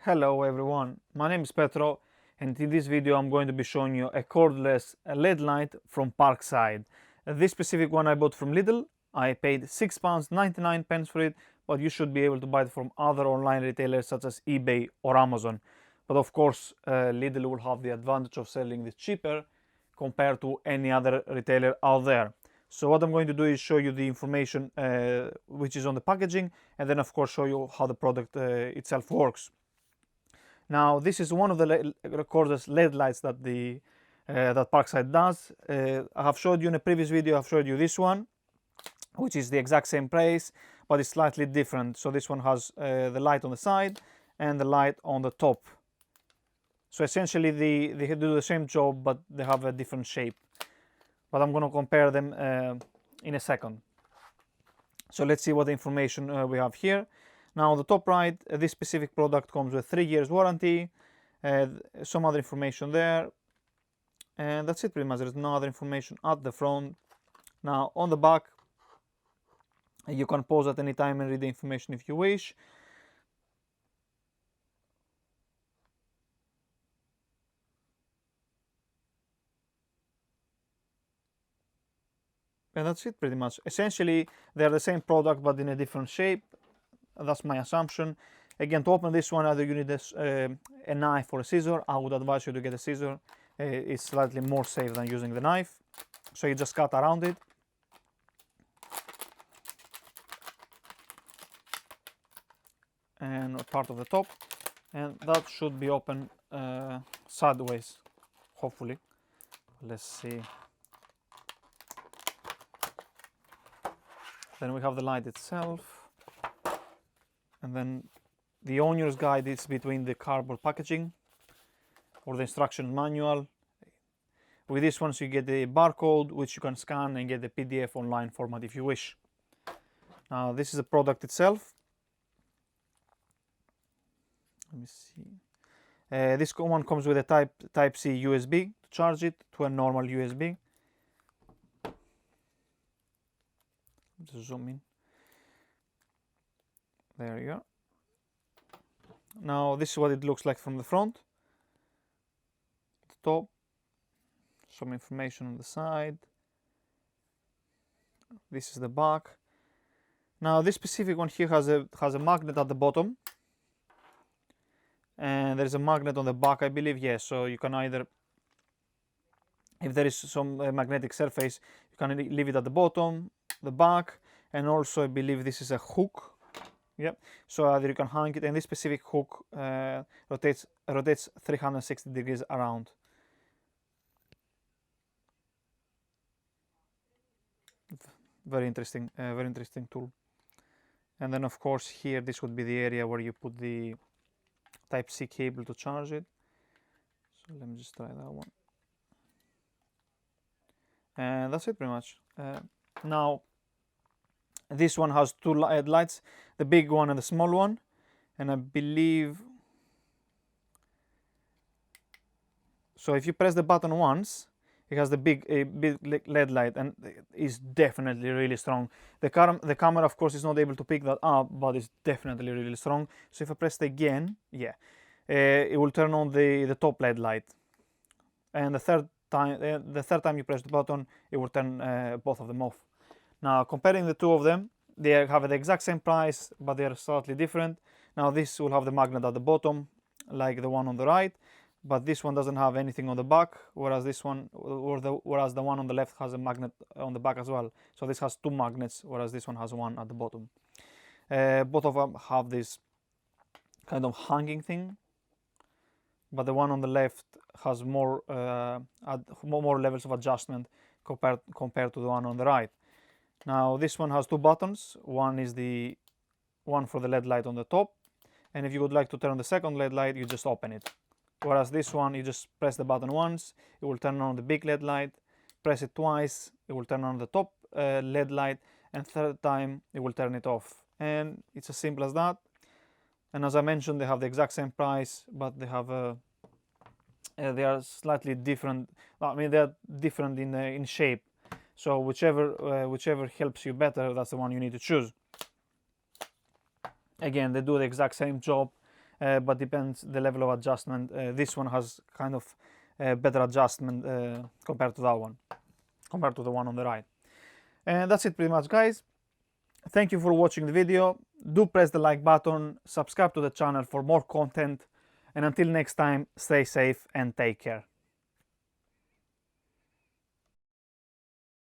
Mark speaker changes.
Speaker 1: Hello everyone, my name is Petro and in this video I'm going to be showing you a cordless LED light from Parkside. This specific one I bought from Lidl. I paid £6.99 for it, but you should be able to buy it from other online retailers such as eBay or Amazon. But of course Lidl will have the advantage of selling this cheaper compared to any other retailer out there. So what I'm going to do is show you the information which is on the packaging, and then of course show you how the product itself works. Now this is one of the cordless LED lights that that Parkside does. I have showed you in a previous video, I've showed you this one, which is the exact same price, but it's slightly different. So this one has the light on the side and the light on the top. So essentially they do the same job, but they have a different shape. But I'm going to compare them in a second. So let's see what the information we have here. Now on the top right, this specific product comes with 3 years warranty, some other information there, and that's it pretty much. There's no other information at the front. Now on the back, you can pause at any time and read the information if you wish. And that's it pretty much. Essentially, they're the same product but in a different shape. That's my assumption. Again, to open this one, either you need a knife or a scissor. I would advise you to get a scissor. It's slightly more safe than using the knife. So you just cut around it. And part of the top. And that should be open sideways, hopefully. Let's see. Then we have the light itself. And then the owner's guide is between the cardboard packaging or the instruction manual. With this one, so you get the barcode, which you can scan and get the PDF online format if you wish. Now this is the product itself. Let me see. This one comes with a Type C USB to charge it to a normal USB. Just zoom in. There you go. Now this is what it looks like from the front. The top. Some information on the side. This is the back. Now this specific one here has a magnet at the bottom. And there is a magnet on the back, I believe. Yes, so you can either, if there is some magnetic surface, you can leave it at the bottom, the back, and also I believe this is a hook. Yep. So either you can hang it, and this specific hook rotates 360 degrees around. Very interesting tool. And then of course here this would be the area where you put the Type C cable to charge it. So let me just try that one. And that's it pretty much. Now this one has two LED lights, the big one and the small one, and I believe, so if you press the button once, it has the big LED light, and it's definitely really strong. The camera of course is not able to pick that up, but it's definitely really strong. So if I press it again, yeah, it will turn on the top LED light, and the third time you press the button, it will turn both of them off. Now comparing the two of them, they have the exact same price, but they are slightly different. Now this will have the magnet at the bottom, like the one on the right, but this one doesn't have anything on the back, whereas this one, whereas the one on the left has a magnet on the back as well. So this has two magnets, whereas this one has one at the bottom. Both of them have this kind of hanging thing, but the one on the left has more levels of adjustment compared to the one on the right. Now this one has two buttons. One is the one for the LED light on the top, and if you would like to turn on the second LED light, you just open it. Whereas this one, you just press the button once, it will turn on the big LED light. Press it twice, it will turn on the top LED light, and third time it will turn it off. And it's as simple as that. And as I mentioned, they have the exact same price, but they have they are slightly different. I mean, they are different in shape. So whichever helps you better, that's the one you need to choose. Again, they do the exact same job. but depends the level of adjustment. This one has kind of better adjustment compared to that one, compared to the one on the right. And that's it pretty much, guys. Thank you for watching the video. Do press the like button, subscribe to the channel for more content, and until next time, stay safe and take care.